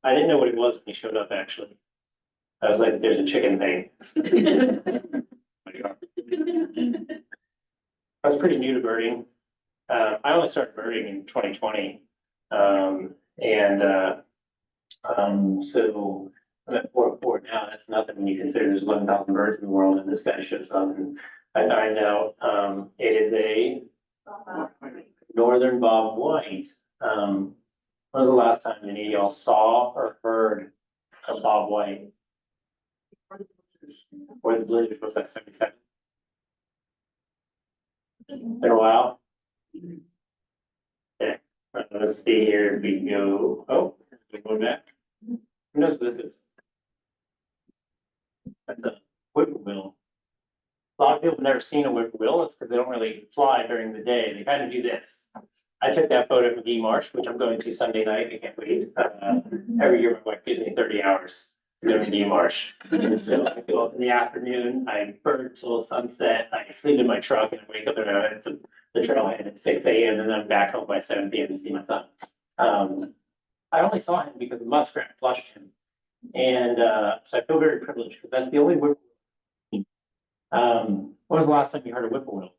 I didn't know what it was when he showed up, actually. I was like, there's a chicken thing. I was pretty new to birding. I only started birding in 2020. And so I'm at 4 now. That's nothing when you consider there's 11,000 birds in the world, and this guy shows up, and I find out it is a northern bob white. When was the last time any of y'all saw or heard of bob white? Or the blizzard was that 77? Been a while. Yeah, let's see here. If we go. Oh, we go back. Who knows what this is? That's a whippoorwill. A lot of people have never seen a whippoorwill. It's because they don't really fly during the day. They kind of do this. I took that photo from Guy Marsh, which I'm going to Sunday night. I can't wait. Every year my wife gives me 30 hours to go to Guy Marsh. And so I go up in the afternoon, I bird till sunset, I sleep in my truck and I wake up at the trailhead at 6 a.m. and then I'm back home by 7 p.m. to see my son. I only saw him because a muskrat flushed him. And so I feel very privileged because that's the only whippoorwill. When was the last time you heard a whippoorwill?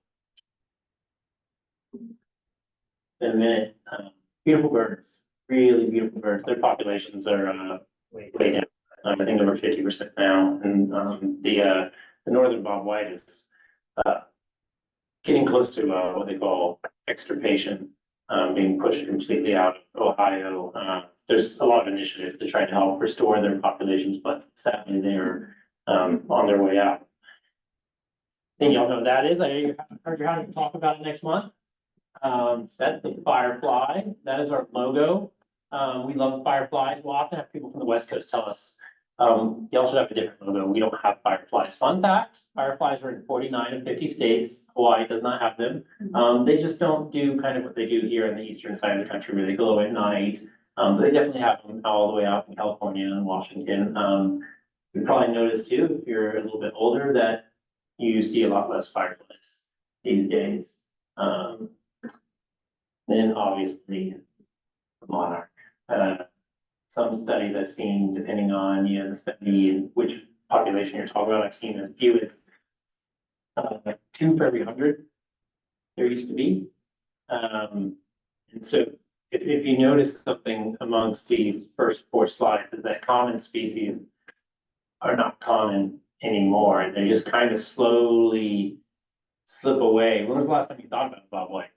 In a minute. Beautiful birds, really beautiful birds. Their populations are way down. I think over 50% now. And the northern bob white is getting close to what they call extirpation, being pushed completely out of Ohio. There's a lot of initiatives to try to help restore their populations, but sadly they're on their way out. I think y'all know what that is. I heard you're having to talk about it next month. That's the firefly. That is our logo. We love fireflies. We'll often have people from the West Coast tell us, y'all should have a different logo. We don't have fireflies. Fun fact, fireflies are in 49 of 50 states. Hawaii does not have them. They just don't do kind of what they do here in the eastern side of the country where they glow at night. But they definitely have them all the way out in California and Washington. You probably noticed too, if you're a little bit older, that you see a lot less fireflies these days. Then obviously the monarch. Some studies I've seen, depending on the study and which population you're talking about, I've seen as few as 2 for every 100 there used to be. And so if you notice something amongst these first 4 slides is that common species are not common anymore. And they just kind of slowly slip away. When was the last time you thought about bob white?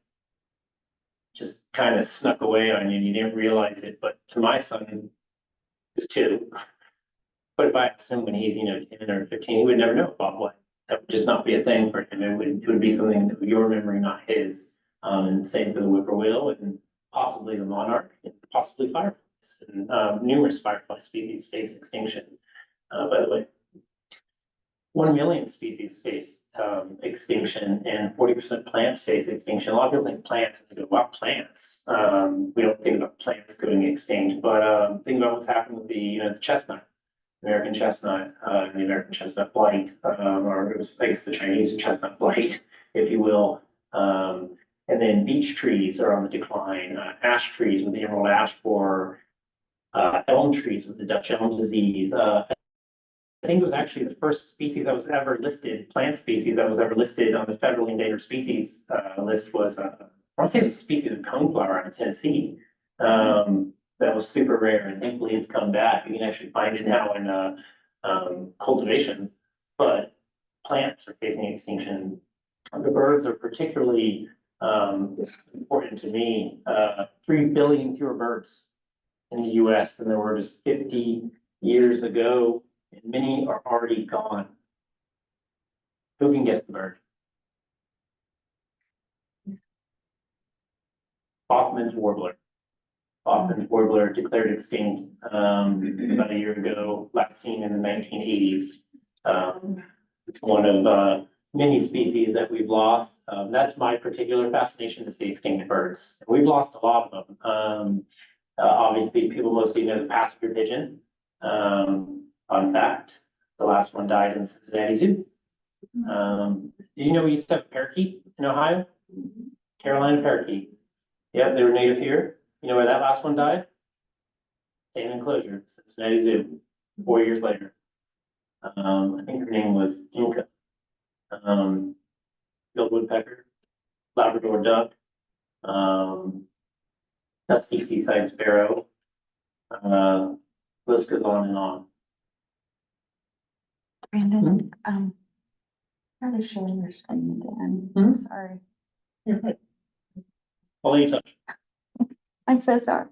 Just kind of snuck away on you and you didn't realize it. But to my son, who's 2, but if I asked him when he's 10 or 15, he would never know bob white. That would just not be a thing for him. It would be something that your memory, not his. And same for the whippoorwill and possibly the monarch and possibly fireflies. And numerous firefly species face extinction. By the way, 1 million species face extinction and 40% plants face extinction. A lot of people think plants, and they go, wow, plants. We don't think about plants going extinct, but think about what's happened with the chestnut, American chestnut, the American chestnut blight, or it was, I guess, the Chinese chestnut blight, if you will. And then beech trees are on the decline, ash trees with the emerald ash borer, elm trees with the Dutch elm disease. I think it was actually the first species that was ever listed, plant species that was ever listed on the federal endangered species list was, I want to say it was a species of coneflower out of Tennessee. That was super rare, and thankfully it's come back. You can actually find it now in cultivation, but plants are facing extinction. The birds are particularly important to me. 3 billion fewer birds in the US than there were just 50 years ago. And many are already gone. Who can guess the bird? Hoffman's warbler. Hoffman's warbler declared extinct about a year ago, last seen in the 1980s. It's one of many species that we've lost. That's my particular fascination, is the extinct birds. We've lost a lot of them. Obviously, people mostly know the passenger pigeon. Fun fact, the last one died in the Cincinnati Zoo. Did you know we used to have a parakeet in Ohio? Carolina parakeet. Yeah, they were native here. You know where that last one died? same enclosure, Cincinnati Zoo, 4 years later. I think her name was Inca. Field woodpecker, Labrador duck, dusky seaside sparrow. List goes on and on. Brandon, try to share your screen again. Mhm. Sorry. You're right. I'll let you touch. I'm so sorry.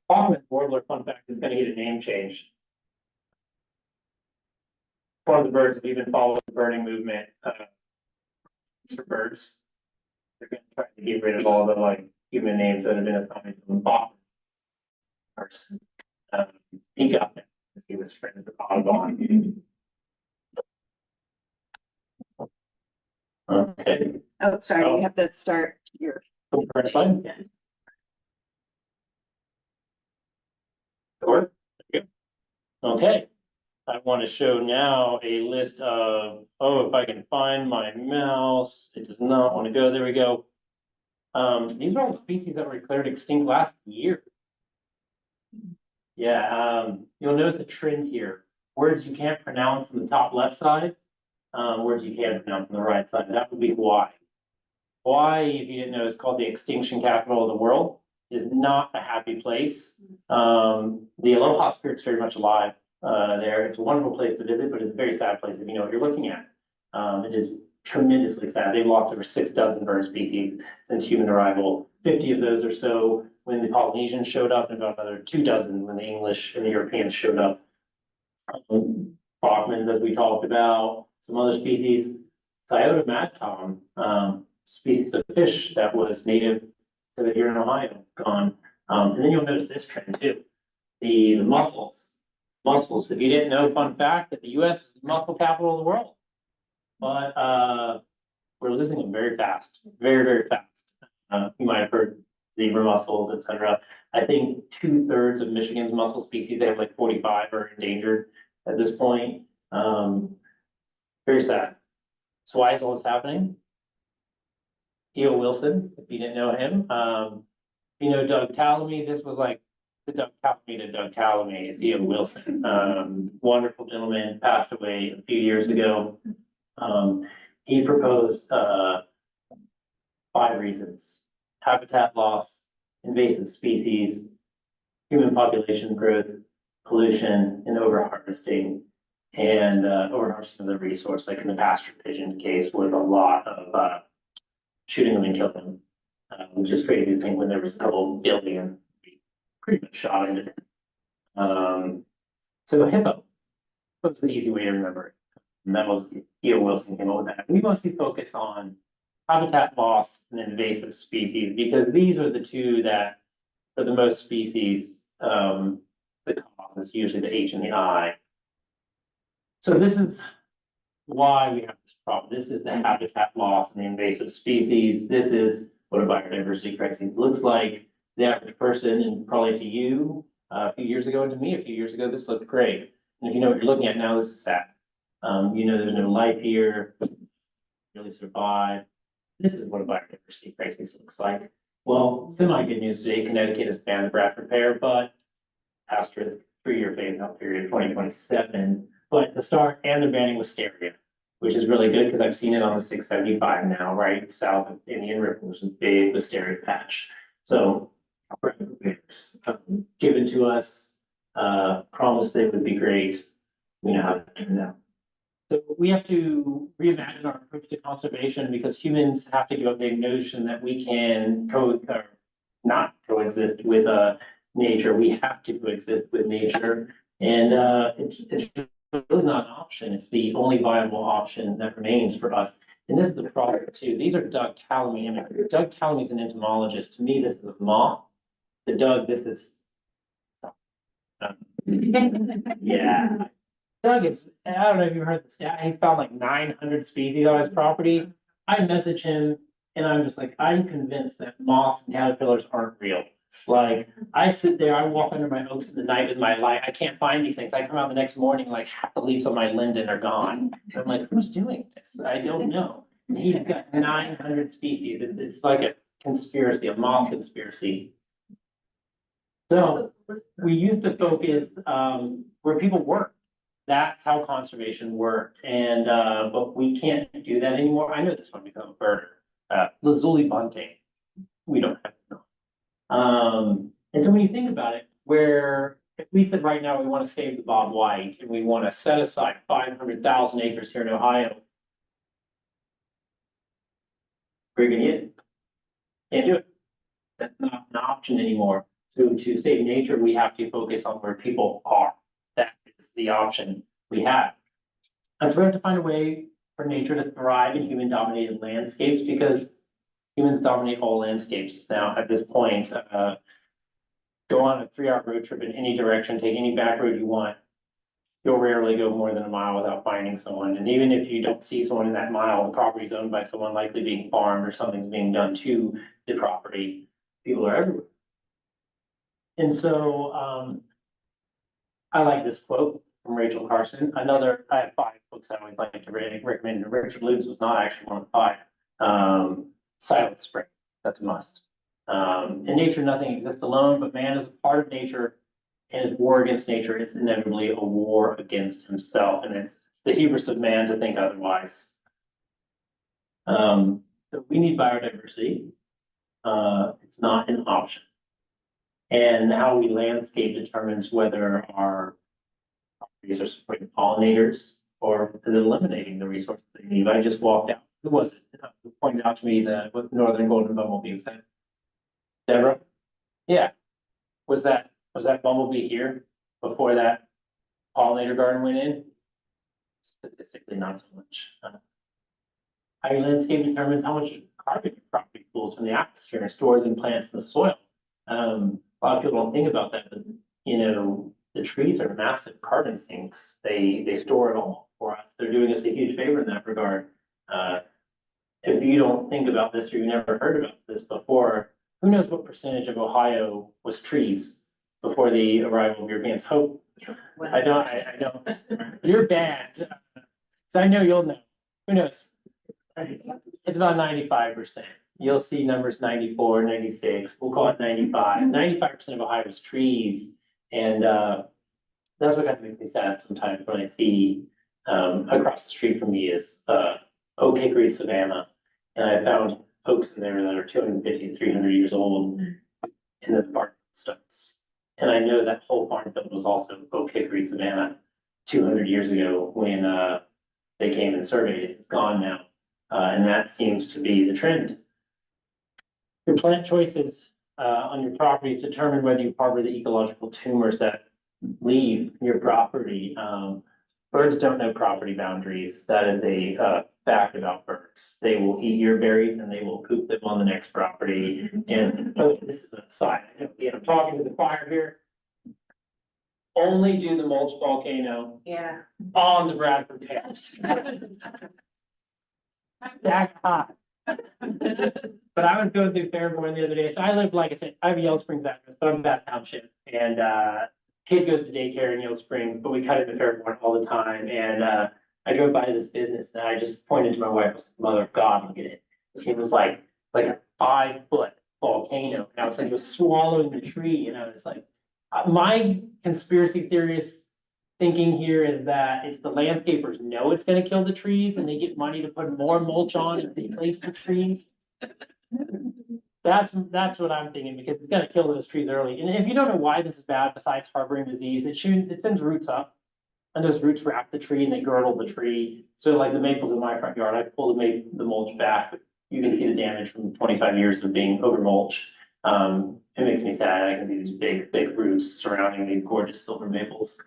Hoffman warbler, fun fact, is gonna get a name change. One of the birds, if you've been following the birding movement, for birds. They're gonna try to get rid of all the like human names that have been assigned to them. Hoffman. Person. He got it, because he was friends with Audubon. Okay. Oh, sorry, Oh. we have to start your. Go first slide. Or, there you go. Okay, I want to show now a list of, oh, if I can find my mouse, it does not want to go, there we go. These are all species that were declared extinct last year. Yeah, you'll notice a trend here. Words you can't pronounce on the top left side, words you can pronounce on the right side, that would be Hawaii. Hawaii, if you didn't know, is called the extinction capital of the world, is not a happy place. The aloha spirit's very much alive there. It's a wonderful place to visit, but it's a very sad place if you know what you're looking at. It is tremendously sad. They've lost over 6 dozen bird species since human arrival. 50 of those or so when the Polynesians showed up, and about another 2 dozen when the English and the Europeans showed up. Bachmans, as we talked about, some other species. Scioto mad tom, species of fish that was native to the here in Ohio, gone. And then you'll notice this trend too. The mussels. Mussels, if you didn't know, fun fact, that the US is the mussel capital of the world. But we're losing them very fast, very, very fast. You might have heard zebra mussels, etc. I think 2/3 of Michigan's mussel species, they have like 45 are endangered at this point. Very sad. So why is all this happening? E.O. Wilson, if you didn't know him, you know, Doug Tallamy, this was like the Doug Tallamy to Doug Tallamy is E.O. Wilson. Wonderful gentleman, passed away a few years ago. He proposed 5 reasons: habitat loss, invasive species, human population growth, pollution, and overharvesting. And overharvesting of the resource, like in the pasture pigeon case, with a lot of shooting them and killing them, which is crazy to think when there was a couple billion, we pretty much shot into it. So hippo was the easy way to remember it. And that was E.O. Wilson came up with that. We mostly focus on habitat loss and invasive species because these are the two that, for the most species, the cause is usually the H and the I. So this is why we have this problem. This is the habitat loss and the invasive species. This is what a biodiversity crisis looks like. The average person, and probably to you a few years ago, and to me a few years ago, this looked great. And if you know what you're looking at now, this is sad. You know, there's no life here, really survive. This is what a biodiversity crisis looks like. Well, semi good news today, Connecticut has banned the Bradford pear, but asterisk 3-year phase out period 2027. But the start, and they're banning wisteria, which is really good because I've seen it on the 675 now, right south of Indian River, there's a big wisteria patch. So given to us, promised they would be great. We know how to turn out. So we have to reimagine our approach to conservation because humans have to give up the notion that we can not coexist with nature. We have to coexist with nature, and it's really not an option. It's the only viable option that remains for us. And this is the problem too. These are Doug Tallamy imagery. Doug Tallamy is an entomologist. To me, this is a moth. To Doug, this is yeah. Doug is, I don't know if you heard the stat, he's found like 900 species on his property. I message him and I'm just like, I'm convinced that moths and caterpillars aren't real. Like, I sit there, I walk under my oaks in the night with my light, I can't find these things. I come out the next morning, like half the leaves on my linden are gone. And I'm like, who's doing this? I don't know. And he's got 900 species. It's like a conspiracy, a mob conspiracy. So we used to focus, where people work. That's how conservation worked, and, but we can't do that anymore. I know this one become a bird, lazuli bunting. We don't have to. And so when you think about it, where if we said right now we want to save the Bob White and we want to set aside 500,000 acres here in Ohio. We're gonna get it. Can't do it. That's not an option anymore. So to save nature, we have to focus on where people are. That is the option we have. And so we have to find a way for nature to thrive in human dominated landscapes because humans dominate all landscapes now at this point. Go on a 3-hour road trip in any direction, take any back road you want. You'll rarely go more than a mile without finding someone. And even if you don't see someone in that mile, the property is owned by someone likely being farmed or something's being done to the property. People are everywhere. And so, I like this quote from Rachel Carson. I have 5 books I always like to recommend. Richard Lewis was not actually one of the 5. Silent Spring, that's a must. In nature, nothing exists alone, but man is a part of nature, and his war against nature is inevitably a war against himself, and it's the hubris of man to think otherwise. So we need biodiversity. It's not an option. And how we landscape determines whether our properties are supporting pollinators or is it eliminating the resources they need. I just walked out. Who was it? Who pointed out to me that what northern golden bumblebee was that? Deborah? Yeah. Was that bumblebee here before that pollinator garden went in? Statistically, not so much. How your landscape determines how much carbon your property pulls from the atmosphere and stores in plants in the soil. A lot of people don't think about that, but you know, the trees are massive carbon sinks. They store it all for us. They're doing us a huge favor in that regard. If you don't think about this or you've never heard about this before, who knows what percentage of Ohio was trees before the arrival of Europeans? Hope. I don't. You're bad. So I know you'll know. Who knows? It's about 95%. You'll see numbers 94, 96, we'll call it 95. 95% of Ohio is trees. And that's what kind of makes me sad sometimes when I see across the street from me is oak hickory savanna. And I found oaks in there that are 250 to 300 years old in the farm stumps. And I know that whole farm field was also oak hickory savanna 200 years ago when they came and surveyed it. It's gone now. And that seems to be the trend. Your plant choices on your property determine whether you harbor the ecological tumors that leave your property. Birds don't know property boundaries. That is a fact about birds. They will eat your berries and they will poop them on the next property. And oh, this is an aside. I'm talking to the choir here. Only do the mulch volcano on the Bradford Pass. Stack hot. But I was going through Fairborn the other day. So I live, like I said, I have a Yellow Springs address, but I'm in that township. And kid goes to daycare in Yellow Springs, but we cut into Fairborn all the time. And I drove by this business and I just pointed to my wife, I was like, Mother of God, look at it. It was like a 5-foot volcano. And I was like, it was swallowing the tree. And I was like, my conspiracy theorist thinking here is that it's the landscapers know it's gonna kill the trees and they get money to put more mulch on and replace the trees. That's what I'm thinking, because it's gonna kill those trees early. And if you don't know why this is bad, besides harboring disease, it sends roots up. And those roots wrap the tree and they girdle the tree. So like the maples in my front yard, I pulled the mulch back, but you can see the damage from 25 years of being over mulched. It makes me sad. I can see these big, big roots surrounding these gorgeous silver maples.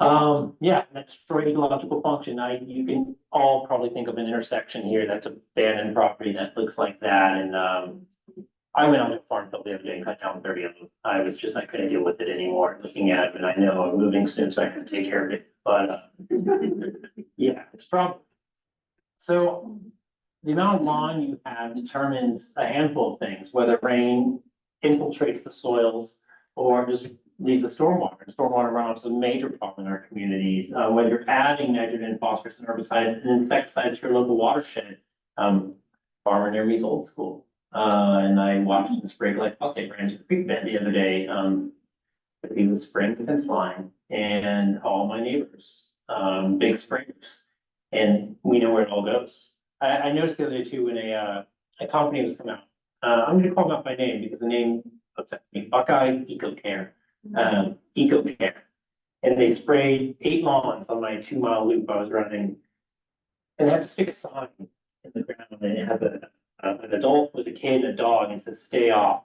Yeah, that's for ecological function. You can all probably think of an intersection here that's abandoned property that looks like that. And I went on to a farm field the other day and cut down 30 of them. I couldn't deal with it anymore looking at it, and I know I'm moving soon, so I can take care of it. But yeah, it's a problem. So the amount of lawn you have determines a handful of things, whether rain infiltrates the soils or just leaves the stormwater. Stormwater runoff is a major problem in our communities. Whether you're adding nitrogen, phosphorus, and herbicides and insecticides to your local watershed. Farmer near me is old school. And I watched him spray glyphosate right into the creek bed the other day. He was spraying the fence line and all my neighbors, big sprayers. And we know where it all goes. I noticed the other day too, when a company was coming out. I'm gonna call them out by name because the name upset me, Buckeye Eco Care, Eco Care. And they sprayed 8 lawns on my 2 mile loop I was running. And they had to stick a sign in the ground and it has an adult with a kid and a dog and it says, stay off.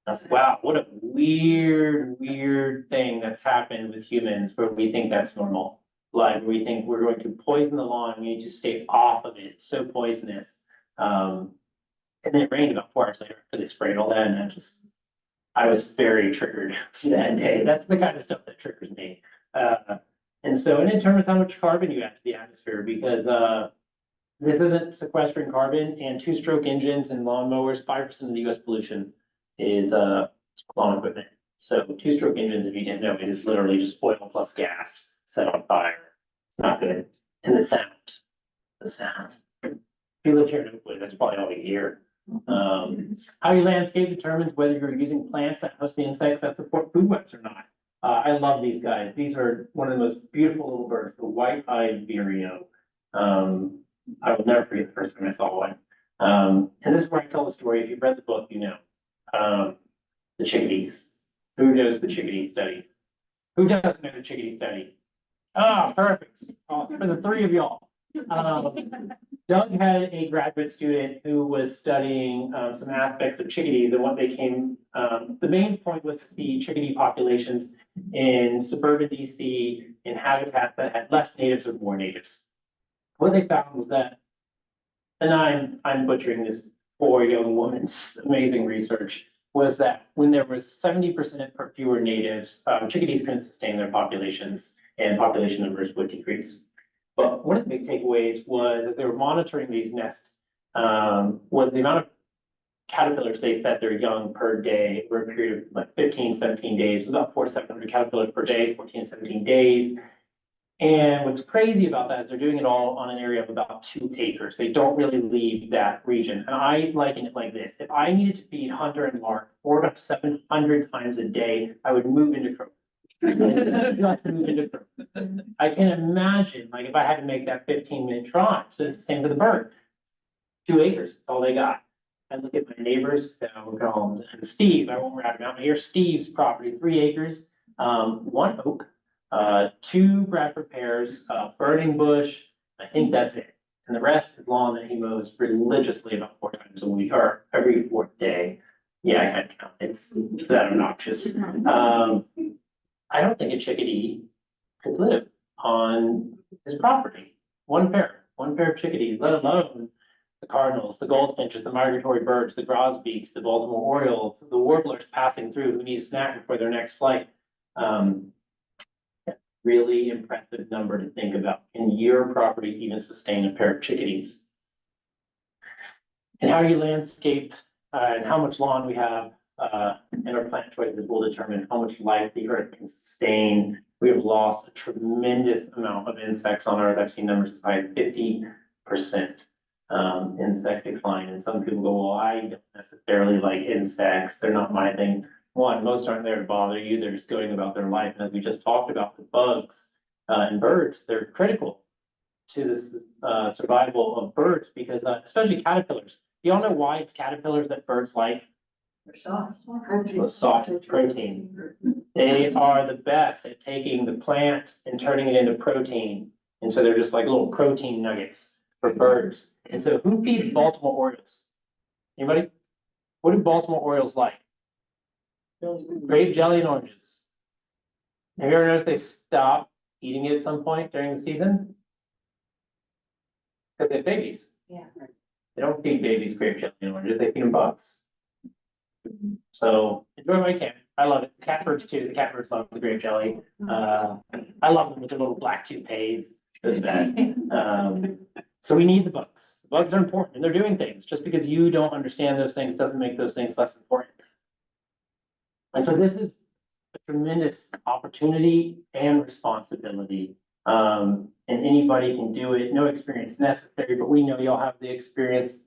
I was like, wow, what a weird thing that's happened with humans where we think that's normal. Like we think we're going to poison the lawn, we need to stay off of it, it's so poisonous. And then it rained about 4 hours later after they sprayed all that, and I was very triggered that day. That's the kind of stuff that triggers me. And so it determines how much carbon you add to the atmosphere because this isn't sequestering carbon, and 2-stroke engines and lawnmowers, 5% of the US pollution is lawn equipment. So 2-stroke engines, if you didn't know, it is literally just oil plus gas set on fire. It's not good. And the sound. If you live here in Oakwood, that's probably all you hear. How you landscape determines whether you're using plants that host the insects that support food webs or not. I love these guys. These are one of the most beautiful little birds, the white-eyed vireo. I will never forget the first time I saw one. And this is where I tell the story. If you've read the book, you know. The chickadees. Who knows the chickadee study? Who doesn't know the chickadee study? Ah, perfect. For the 3 of y'all. Doug had a graduate student who was studying some aspects of chickadees and what they came. The main point was to see chickadee populations in suburban DC in habitats that had less natives or more natives. What they found was that, and I'm butchering this poor young woman's amazing research, was that when there was 70% or fewer natives, chickadees couldn't sustain their populations and population numbers would decrease. But one of the big takeaways was as they were monitoring these nests, was the amount of caterpillars they fed their young per day over a period of like 15, 17 days. It was about 400 to 700 caterpillars per day, 14 to 17 days. And what's crazy about that is they're doing it all on an area of about 2 acres. They don't really leave that region. And I liken it like this. If I needed to feed Hunter and Mark 400 to 700 times a day, I would move into Crow. Not to move into Crow. I can imagine, like if I had to make that 15-minute drive. So it's the same for the bird. 2 acres, that's all they got. I look at my neighbors, and Steve, I won't rat him out. Here's Steve's property, 3 acres, 1 oak. 2 Bradford pears, burning bush, I think that's it. And the rest is lawn that he mows religiously about 4 times a week or every 4th day. Yeah, I can't count. It's that obnoxious. I don't think a chickadee could live on his property. One pair of chickadees, let alone the cardinals, the goldfinches, the migratory birds, the grosbeaks, the Baltimore orioles, the warblers passing through who need a snack before their next flight. Really impressive number to think about. Can your property even sustain a pair of chickadees? And how you landscape and how much lawn we have and our plant choices will determine how much life the earth can sustain. We have lost a tremendous amount of insects on Earth. I've seen numbers as high as 50% insect decline. And some people go, well, I don't necessarily like insects. They're not my thing. One, most aren't there to bother you. They're just going about their life. And as we just talked about with bugs and birds, they're critical to the survival of birds because especially caterpillars. Do y'all know why it's caterpillars that birds like? They're soft. Soft protein. They are the best at taking the plant and turning it into protein. And so they're just like little protein nuggets for birds. And so who feeds Baltimore Orioles? Anybody? What do Baltimore Orioles like? Grape jelly and oranges. Have you ever noticed they stop eating it at some point during the season? Because they have babies. Yeah. They don't feed babies grape jelly and oranges, they feed them bugs. So enjoy what you can. I love it. Catbirds too. The catbirds love the grape jelly. I love them with their little black toupees. They're the best. So we need the bugs. The bugs are important and they're doing things. Just because you don't understand those things doesn't make those things less important. And so this is a tremendous opportunity and responsibility. And anybody can do it. No experience necessary, but we know y'all have the experience.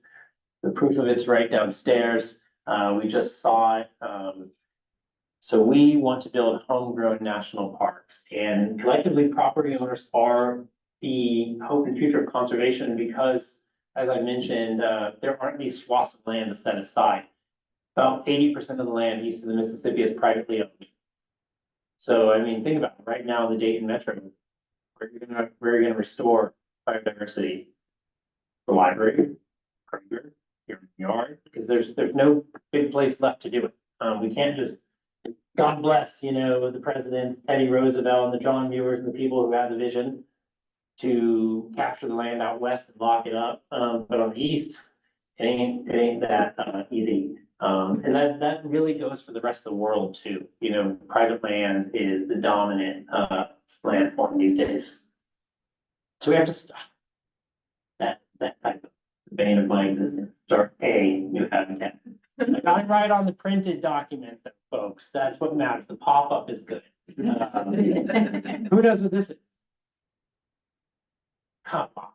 The proof of it's right downstairs. We just saw it. So we want to build homegrown national parks, and collectively property owners are the hope and future of conservation because, as I mentioned, there aren't these swaths of land to set aside. About 80% of the land east of the Mississippi is privately owned. So, I mean, think about it. Right now, the Dayton Metro, where are you gonna restore biodiversity? The library, Kroger, your yard, because there's no big place left to do it. We can't just, God bless, the presidents, Teddy Roosevelt and the John Muirs and the people who had the vision to capture the land out west and lock it up. But on the east, it ain't that easy. And that really goes for the rest of the world too. Private land is the dominant land form these days. So we have to stop that type of bane of my existence, start a new habitat. Like I write on the printed document, folks, that's what matters. The pop-up is good. Who knows what this is? Come on.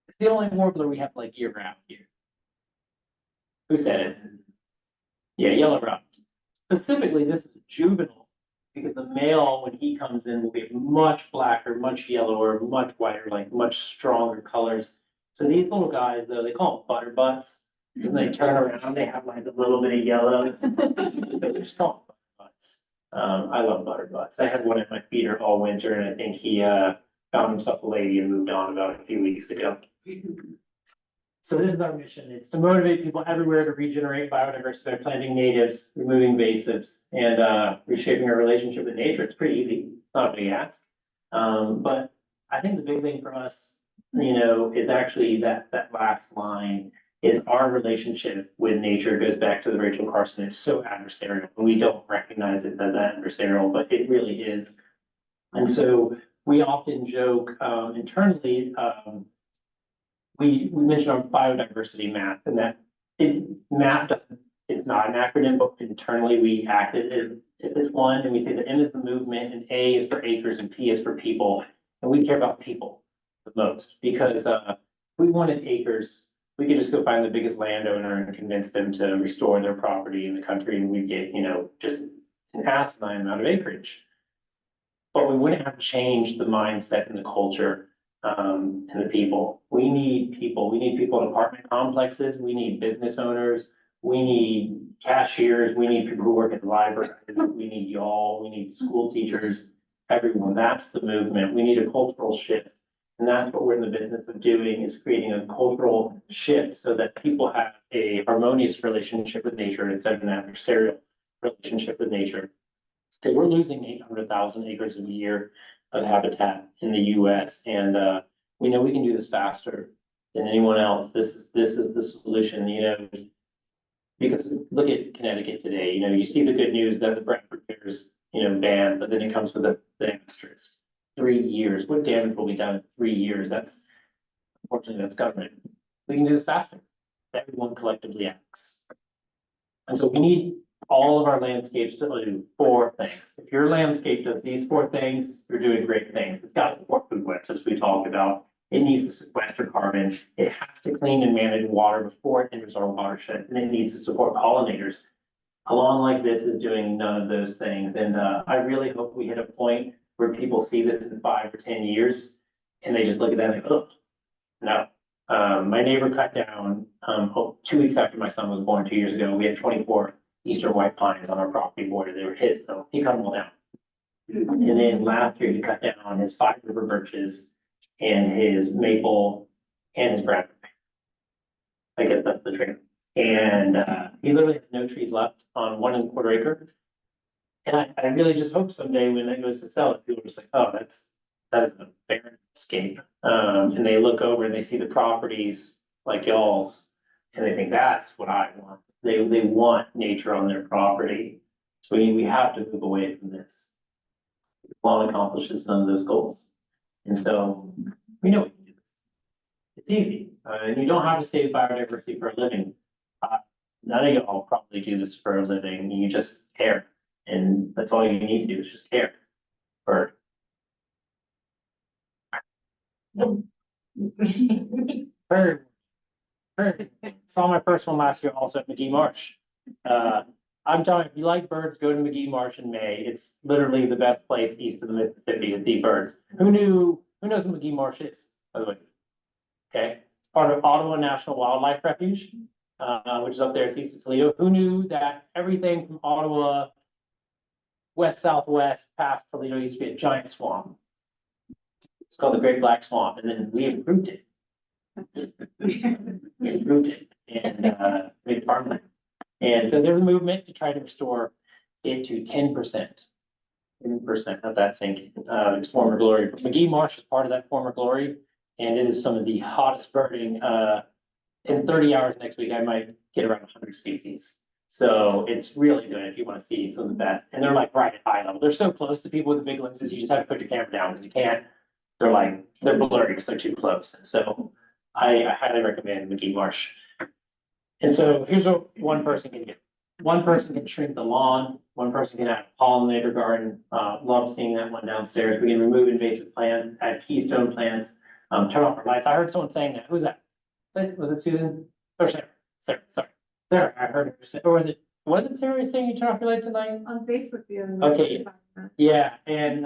It's the only warbler we have like year round here. Who said it? Yeah, yellow ruffed. Specifically, this is juvenile because the male, when he comes in, will be much blacker, much yellower, much whiter, like much stronger colors. So these little guys, though, they call them butter butts. When they turn around, they have like a little bit of yellow. So they're just called butter butts. I love butter butts. I had one at my feeder all winter, and I think he found himself a lady and moved on about a few weeks ago. So this is our mission. It's to motivate people everywhere to regenerate biodiversity by planting natives, removing invasives, and reshaping our relationship with nature. It's pretty easy. It's not a big ask. But I think the big thing for us, is actually that last line is our relationship with nature goes back to the Rachel Carson. It's so adversarial. We don't recognize it as adversarial, but it really is. And so we often joke internally, we mentioned our biodiversity map, and that map it's not an acronym, but internally we act it as if it's one, and we say that M is the movement, and A is for acres, and P is for people, and we care about people the most, because if we wanted acres, we could just go find the biggest landowner and convince them to restore their property in the country, and we'd get, just an asinine amount of acreage. But we wouldn't have changed the mindset and the culture and the people. We need people. We need people in apartment complexes. We need business owners. We need cashiers. We need people who work at the library. We need y'all. We need school teachers. Everyone. That's the movement. We need a cultural shift. And that's what we're in the business of doing, is creating a cultural shift so that people have a harmonious relationship with nature instead of an adversarial relationship with nature. Because we're losing 800,000 acres a year of habitat in the US, and we know we can do this faster than anyone else. This is the solution, because look at Connecticut today, you see the good news that the Bradford Bears, banned, but then it comes with the asterisk. 3 years. What damage will be done in 3 years? Unfortunately, that's government. We can do this faster. Everyone collectively acts. And so we need all of our landscapes to do 4 things. If your landscape does these 4 things, you're doing great things. It's got to support food webs, as we talked about. It needs to sequester carbon. It has to clean and manage water before it enters our watershed, and it needs to support pollinators. A lawn like this is doing none of those things. And I really hope we hit a point where people see this in 5 or 10 years, and they just look at that and go, oh, no. My neighbor cut down 2 weeks after my son was born 2 years ago. We had 24 Eastern white pines on our property border. They were his, so he cut them all down. And then last year he cut down his 5 river birches and his maple and his bradford. I guess that's the trade. And he literally has no trees left on 1¼ acre. And I really just hope someday when that goes to sell it, people are just like, oh, that is a barren escape. And they look over and they see the properties like y'all's, and they think that's what I want. They want nature on their property. So we have to move away from this. Law accomplishes none of those goals. And so we know we can do this. It's easy. And you don't have to save biodiversity for a living. None of y'all probably do this for a living. You just care. And that's all you need to do is just care. For third, Saw my first one last year also at McGee Marsh. I'm telling you, if you like birds, go to McGee Marsh in May. It's literally the best place east of the Mississippi to see birds. Who knows what McGee Marsh is, by the way? Okay, it's part of Ottawa National Wildlife Refuge, which is up there, it's east of Toledo. Who knew that everything from Ottawa west southwest past Toledo used to be a giant swamp? It's called the Great Black Swamp, and then we improved it. We improved it and made farmland. And so there's a movement to try to restore it to 10%. 10% of that sink, its former glory. McGee Marsh is part of that former glory, and it is some of the hottest birding. In 30 hours next week, I might get around 100 species. So it's really good if you want to see some of the best. And they're like right at eye level. They're so close to people with the big lenses, you just have to put your camera down because you can't. They're blurry because they're too close. And so I highly recommend McGee Marsh. And so here's what one person can do. One person can shrink the lawn, one person can add a pollinator garden. Love seeing that one downstairs. We can remove invasive plants, add keystone plants, turn off our lights. I heard someone saying that. Who's that? Was it Susan? Or Sarah? Sorry. Sarah, I heard her say, or was it Sarah saying you turn off your lights at night? On Facebook the other Okay. Yeah, and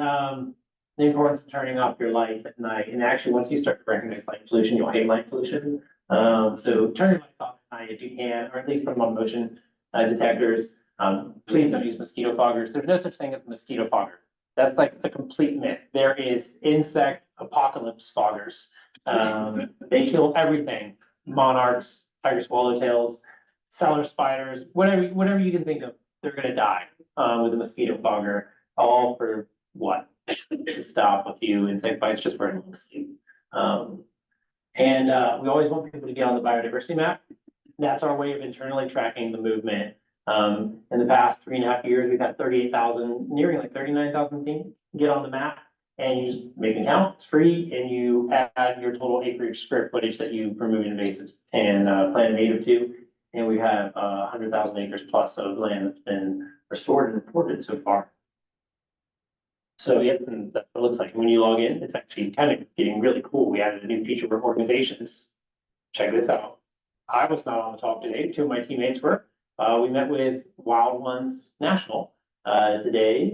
the importance of turning off your lights at night. And actually, once you start to recognize light pollution, you'll hate light pollution. So turn your lights off at night if you can, or at least put them on motion detectors. Please don't use mosquito foggers. There's no such thing as a mosquito fogger. That's like a complete myth. There is insect apocalypse foggers. They kill everything. Monarchs, tiger swallowtails, cellar spiders, whatever you can think of, they're gonna die with a mosquito fogger. All for what? To stop a few insect bites just where it looks. We always want people to get on the biodiversity map. That's our way of internally tracking the movement. In the past 3.5 years, we've had 38,000, nearing like 39,000 things get on the map. And you just make an account, it's free, and you add your total acreage square footage that you remove invasives and plant native to. And we have 100,000 acres plus of land that's been restored and reported so far. So yeah, and that's what it looks like when you log in. It's actually kind of getting really cool. We added a new feature for organizations. Check this out. I was not on the talk today. 2 of my teammates were. We met with Wild Ones National today.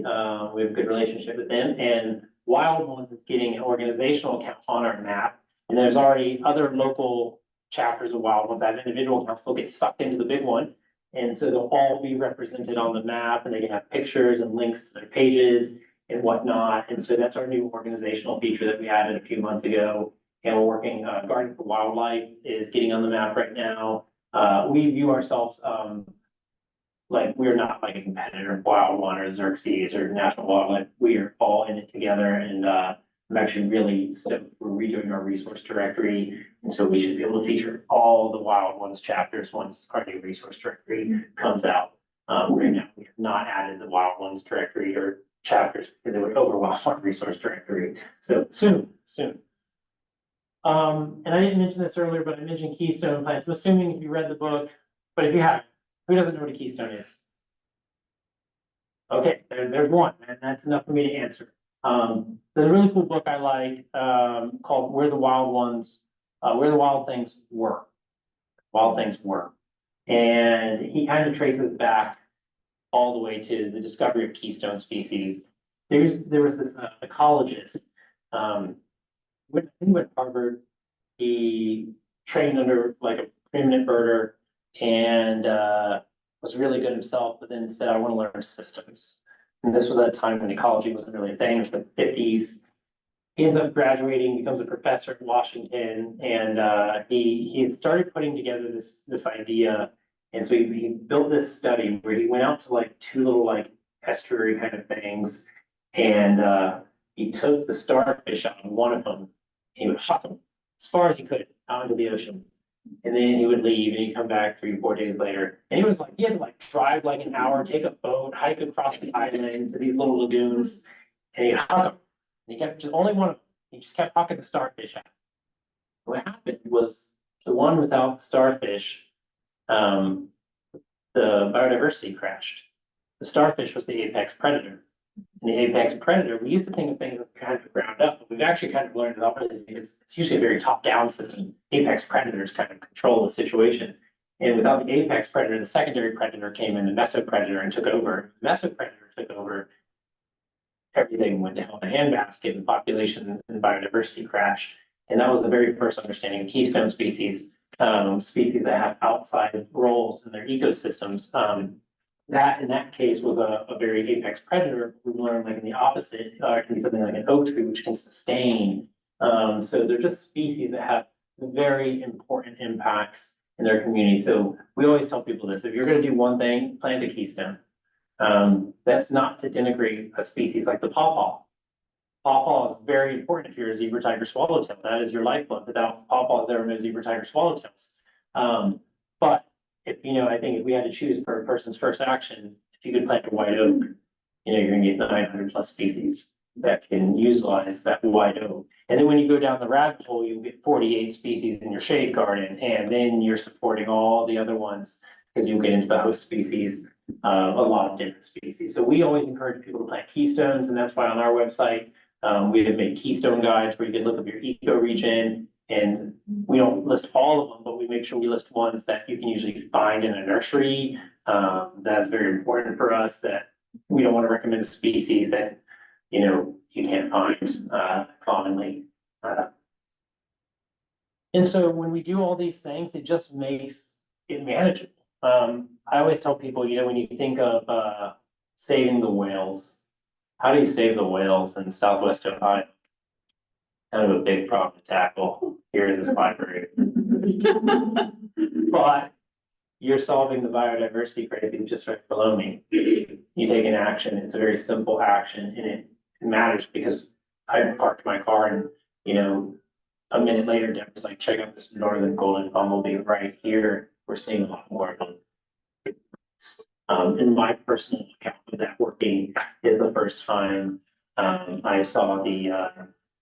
We have a good relationship with them, and Wild Ones is getting an organizational account on our map. And there's already other local chapters of Wild Ones that have individual accounts. They'll get sucked into the big one. And so they'll all be represented on the map, and they can have pictures and links to their pages and whatnot. And so that's our new organizational feature that we added a few months ago. And we're working, Garden for Wildlife is getting on the map right now. We view ourselves, like we're not like a competitor of Wild One or Xerxes or National Wildlife. We are all in it together, and I'm actually really stoked. We're redoing our resource directory, and so we should be able to feature all the Wild Ones chapters once our new resource directory comes out. Right now, we have not added the Wild Ones directory or chapters because it would overwhelm our resource directory. So soon. And I didn't mention this earlier, but I mentioned keystone plants. I'm assuming if you read the book, but if you haven't, who doesn't know what a keystone is? Okay, there's one, and that's enough for me to answer. There's a really cool book I like, called Where the Wild Things Were. Wild Things Were. And he kind of traces back all the way to the discovery of keystone species. There was this ecologist, when he went to Harvard, he trained under like a preeminent birder and was really good himself, but then said, I want to learn systems. And this was at a time when ecology wasn't really a thing, it was the 50s. He ends up graduating, becomes a professor at Washington, and he started putting together this idea. And so he built this study where he went out to like 2 little like estuary kind of things, and he took the starfish out of one of them. He would huck them as far as he could out into the ocean. And then he would leave and he'd come back 3 or 4 days later. And he was like, he had to like drive like an hour, take a boat, hike across the island to these little lagoons, and he'd huck them. And he kept just only one of them. He just kept hucking the starfish out. What happened was the one without the starfish, the biodiversity crashed. The starfish was the apex predator. And the apex predator, we used to think of things as kind of ground up, but we've actually kind of learned that it's usually a very top-down system. Apex predators kind of control the situation. And without the apex predator, the secondary predator came in, the mesopredator, and took over. The mesopredator took over, everything went down in a handbasket, and population and biodiversity crash. And that was the very first understanding of keystone species, species that have outside roles in their ecosystems. That in that case was a very apex predator. We learned like in the opposite, it can be something like an oak tree, which can sustain. So they're just species that have very important impacts in their community. So we always tell people this: if you're going to do one thing, plant a keystone. That's not to denigrate a species like the pawpaw. Pawpaw is very important if you're a zebra tiger swallowtail. That is your lifeblood. Without pawpaws, there are no zebra tiger swallowtails. But if I think if we had to choose for a person's first action, if you could plant a white oak, you're gonna get 900 plus species that can utilize that white oak. And then when you go down the rabbit hole, you get 48 species in your shade garden, and then you're supporting all the other ones because you'll get into the host species, a lot of different species. So we always encourage people to plant keystones, and that's why on our website, we have made keystone guides where you can look up your ecoregion, and we don't list all of them, but we make sure we list ones that you can usually find in a nursery. That's very important for us, that we don't want to recommend a species that, you can't find, commonly. And so when we do all these things, it just makes it manageable. I always tell people, when you think of, saving the whales, how do you save the whales in Southwest Ohio? Kind of a big problem to tackle here in this library. But you're solving the biodiversity crisis just right below me. You take an action, it's a very simple action, and it matters because I parked my car and, a minute later, Deb was like, check out this northern golden bumblebee right here. We're seeing a lot more of them. In my personal account of that working is the first time I saw the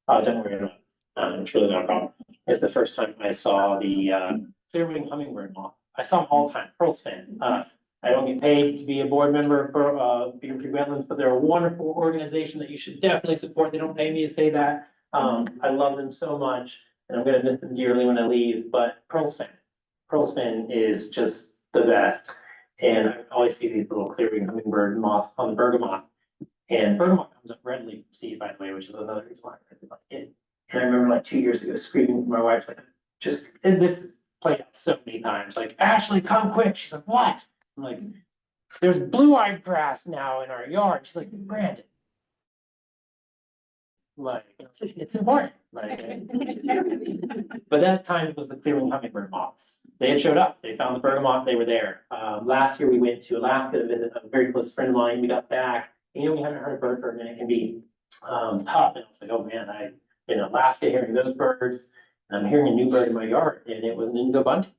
don't worry about it. It's really not a problem. It's the first time I saw the clear-winged hummingbird moth. I saw them all the time, pearl fin. I don't get paid to be a board member for Beaver Creek Wetlands, but they're a wonderful organization that you should definitely support. They don't pay me to say that. I love them so much, and I'm gonna miss them dearly when I leave, but pearl fin is just the best. And I always see these little clear-winged hummingbird moths on the bergamot. And bergamot comes up readily from seed, by the way, which is another reason why I really like it. And I remember like 2 years ago screaming to my wife, like, and this is played out so many times, like, Ashley, come quick. She's like, what? I'm like, there's blue-eyed grass now in our yard. She's like, Brandon. Like, it's important. Like, but that time it was the clear-winged hummingbird moths. They had showed up. They found the bergamot. They were there. Last year we went to Alaska to visit a very close friend of mine. We got back. We haven't heard a bird for a minute. It can be tough. And I was like, oh man, I in Alaska hearing those birds, and I'm hearing a new bird in my yard, and it was an indigo bunting.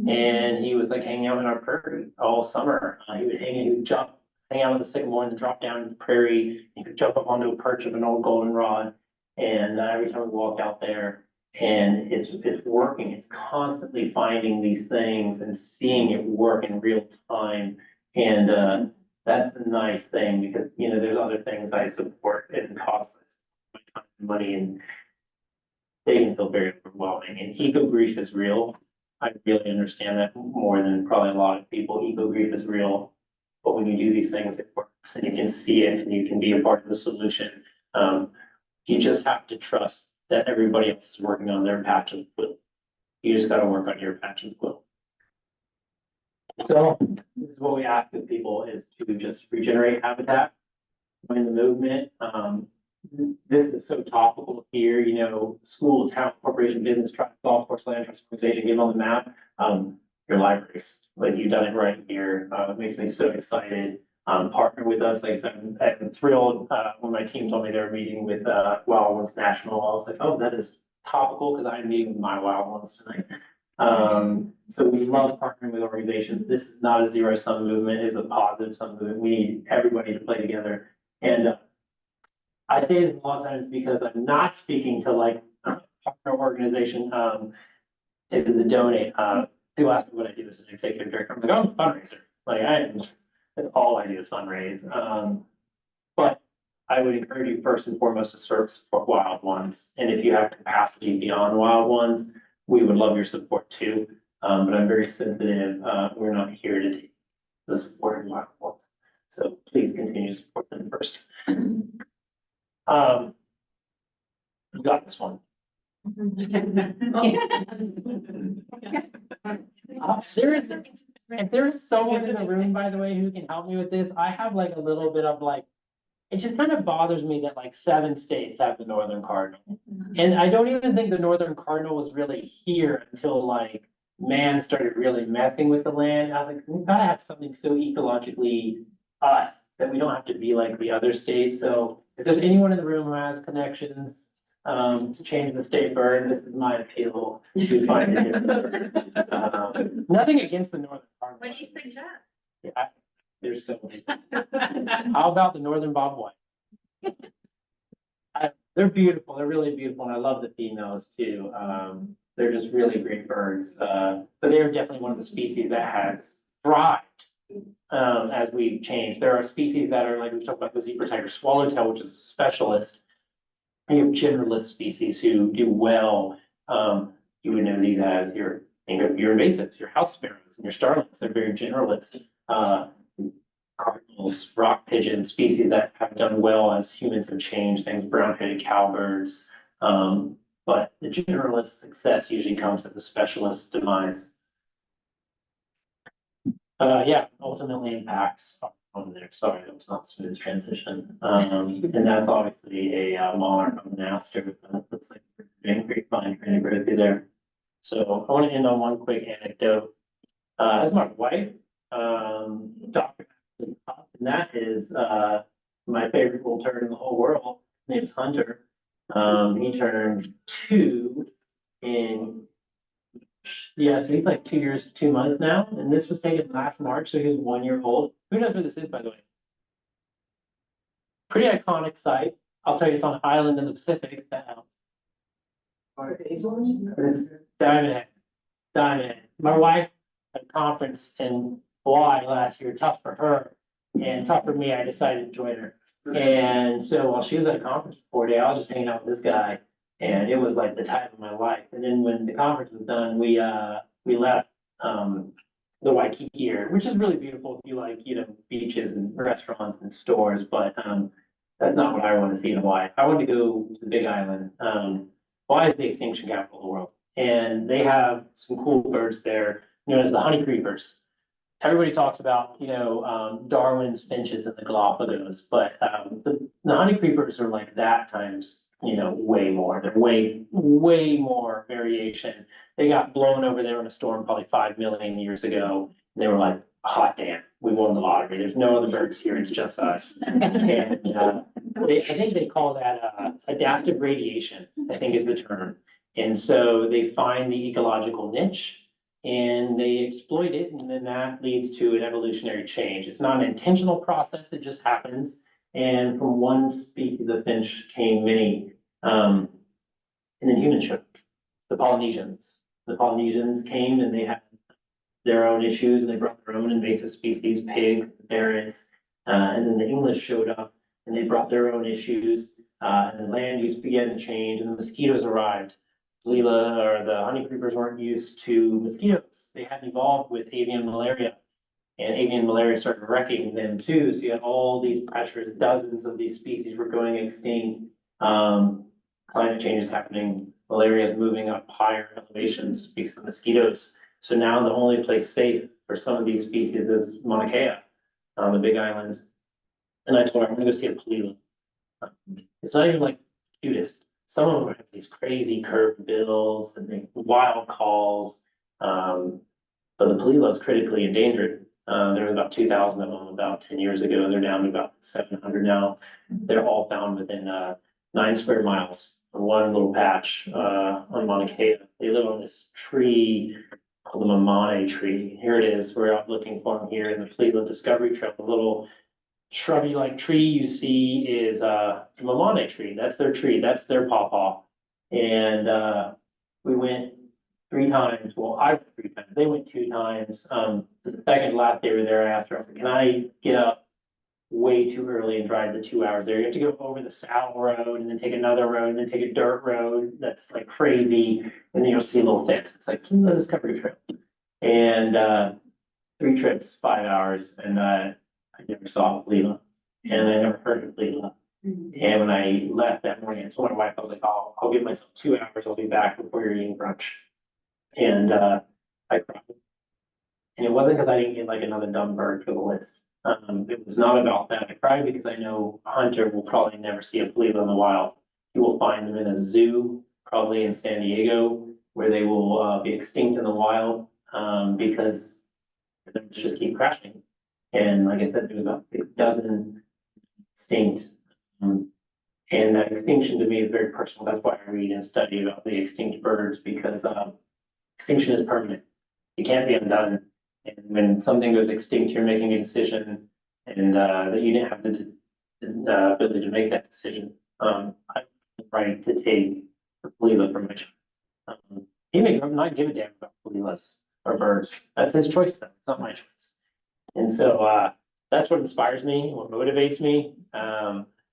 And he was like hanging out in our prairie all summer. He would jump, hang out in the sycamore and then drop down into the prairie. He could jump up onto a perch of an old goldenrod. And every time we walk out there, and it's working, it's constantly finding these things and seeing it work in real time. And that's the nice thing, because there's other things I support and costs us my time and money, and they can feel very overwhelming. And eco grief is real. I really understand that more than probably a lot of people. Eco grief is real, but when you do these things, it works, and you can see it, and you can be a part of the solution. You just have to trust that everybody else is working on their patch of quilt. You just got to work on your patch of quilt. So this is what we ask of people, is to just regenerate habitat, join the movement. This is so topical here, school, town, corporation, business, trust, golf course, land trust, organization, get on the map. Your libraries, like you've done it right here. It makes me so excited. Partner with us. Like I said, I'm thrilled. When my team told me they were meeting with Wild Ones National, I was like, oh, that is topical, because I'm meeting with my Wild Ones tonight. So we love partnering with organizations. This is not a zero-sum movement, it's a positive sum movement. We need everybody to play together. And I say this a lot of times because I'm not speaking to like a partner organization, is the donate. People ask me what I do as an executive director. I'm like, I'm a fundraiser. Like that's all I do is fundraise. But I would encourage you first and foremost to support wild ones. And if you have capacity beyond wild ones, we would love your support too. But I'm very sensitive. We're not here to take the support of wild ones. So please continue to support them first. You got this one. There is, if there's someone in the room, by the way, who can help me with this, I have like a little bit of like, it just kind of bothers me that like 7 states have the northern cardinal. And I don't even think the northern cardinal was really here until like man started really messing with the land. I was like, we've gotta have something so ecologically us that we don't have to be like the other states. So if there's anyone in the room who has connections to change the state bird, this is my appeal to find it. Nothing against the northern cardinal. What do you suggest? Yeah, there's so many. How about the northern bobwhite? They're beautiful, they're really beautiful, and I love the females too. They're just really great birds. But they're definitely one of the species that has thrived as we've changed. There are species that are like, we talked about the zebra tiger swallowtail, which is a specialist. You have generalist species who do well. You would know these as your invasives, your house sparrows and your starlings. They're very generalist. Cardinals, rock pigeon, species that have done well as humans have changed things, brown-headed cowbirds. But the generalist success usually comes at the specialist demise. Yeah, ultimately impacts on there. Sorry, that was not a smooth transition. And that's obviously a monarch on an aster. Looks like we're doing great fine trying to grow through there. So I want to end on one quick anecdote. As my wife, Dr. And that is my favorite little turd in the whole world. His name's Hunter. He turned 2 in, yeah, so he's like 2 years, 2 months now, and this was taken last March, so he was 1 year old. Who knows where this is, by the way? Pretty iconic site. I'll tell you, it's on an island in the Pacific. It's Diamond Head. Diamond Head. My wife at a conference in Hawaii last year, tough for her and tough for me. I decided to join her. And so while she was at a conference for 4 days, I was just hanging out with this guy, and it was like the time of my life. And then when the conference was done, we left the Waikiki area, which is really beautiful if you like, beaches and restaurants and stores, but that's not what I want to see in Hawaii. I want to go to the Big Island. Hawaii is the extinction capital of the world, and they have some cool birds there known as the honey creepers. Everybody talks about, Darwin's finches in the Galapagos, but the honey creepers are like that times, way more. They're way more variation. They got blown over there in a storm probably 5 million years ago. And they were like, hot damn, we won the lottery. There's no other birds here. It's just us. And I think they call that adaptive radiation, I think is the term. And so they find the ecological niche and they exploit it, and then that leads to an evolutionary change. It's not an intentional process, it just happens. And from one species of finch came many, and then humans showed up. The Polynesians. The Polynesians came and they had their own issues, and they brought their own invasive species, pigs, ferrets, and then the English showed up and they brought their own issues, and the land use began to change, and the mosquitoes arrived. Leela or the honey creepers weren't used to mosquitoes. They hadn't evolved with avian malaria, and avian malaria started wrecking them too. So you had all these pressures, dozens of these species were going extinct. Climate change is happening. Malaria is moving up higher elevations because of mosquitoes. So now the only place safe for some of these species is Mauna Kea on the Big Island. And I told her, I'm gonna go see a palila. It's not even like cutest. Some of them have these crazy curved bills and they wild calls. But the palila is critically endangered. There were about 2,000 of them about 10 years ago. They're down to about 700 now. They're all found within 9 square miles of one little patch on Mauna Kea. They live on this tree called the Mamane tree. Here it is. We're out looking for them here in the Palila Discovery Trail. The little shrubby like tree you see is the Mamane tree. That's their tree. That's their pawpaw. And we went 3 times. Well, I went 3 times. They went 2 times. The second lap they were there, I asked her, I said, can I get up way too early and drive the 2 hours there. You have to go over the saddle road and then take another road and then take a dirt road that's like crazy. And then you'll see little things. It's like, discovery trail. And 3 trips, 5 hours, and I never saw Leela. And I never heard of Leela. And when I left that morning, I told my wife, I was like, I'll give myself 2 hours, I'll be back before you're eating brunch. And I cried. And it wasn't because I didn't get like another dumb bird for the list. It was not about that. I cried because I know Hunter will probably never see a Palila in the wild. He will find them in a zoo, probably in San Diego, where they will be extinct in the wild because they just keep crashing. And like I said, there's about 6 dozen extinct. And that extinction to me is very personal. That's why I read and study about the extinct birds because extinction is permanent. It can't be undone. And when something goes extinct, you're making a decision and that you didn't have the ability to make that decision. I have the right to take the Palila from my child. He may not give a damn about Palilas or birds. That's his choice though. It's not my choice. And so that's what inspires me, what motivates me.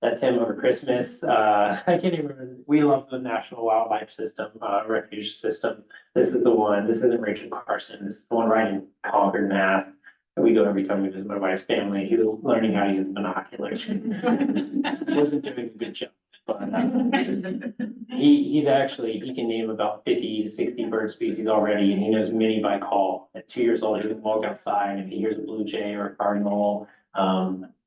That's him over Christmas. I can't even remember. We love the National Wildlife System, Refuge System. This is the one. This isn't Rachel Carson. This is the one right in Concord, Mass. We go every time we visit my wife's family. He was learning how to use binoculars. Wasn't doing a good job, but he's actually he can name about 50 to 60 bird species already, and he knows many by call. At 2 years old, he can walk outside if he hears a blue jay or a cardinal.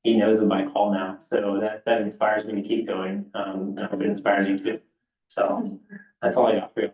He knows them by call now, so that inspires me to keep going. I hope it inspires you too. So that's all I got for you.